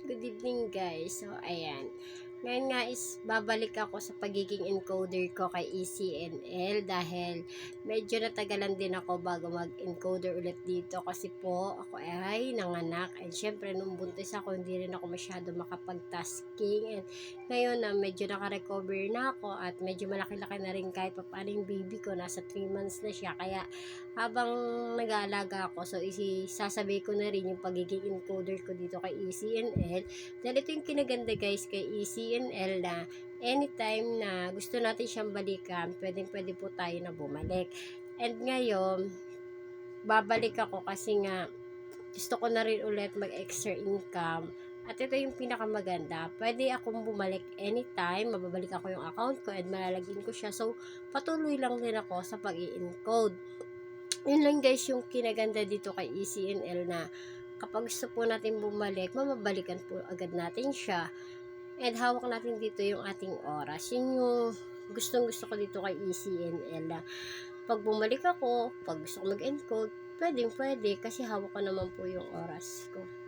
Good evening guys. So ayan. Ngayon nga is babalik ako sa pagiging encoder ko kay ECNL dahil medyo natagalan din ako bago mag-encoder ulit dito kasi po ako ay nanganak and syempre nung buntis ako hindi rin ako masyado makapag-tasking and ngayon na medyo naka-recover na ako at medyo malaki-laki na rin kahit pa paano yung baby ko, nasa 3 months na siya, kaya habang nag-aalaga ako so isasabay ko na rin yung pagiging encoder ko dito kay ECNL. Dahil ito yung kinaganda guys kay ECNL na anytime na gusto natin siyang balikan, pwede po tayo na bumalik. And ngayon, babalik ako kasi nga gusto ko na rin ulit mag-extra income. At ito yung pinakamaganda. Pwede akong bumalik anytime, mababalik ako yung account ko and malalagin ko siya. So, patuloy lang din ako sa pag-i-encode. Yun lang guys yung kinaganda dito kay ECNL na kapag gusto po natin bumalik, mababalikan po agad natin siya. And hawak natin dito yung ating oras. Yun yung gustong gusto ko dito kay ECNL na pag bumalik ako, pag gusto ko mag-encode, pwede kasi hawak ko naman po yung oras ko.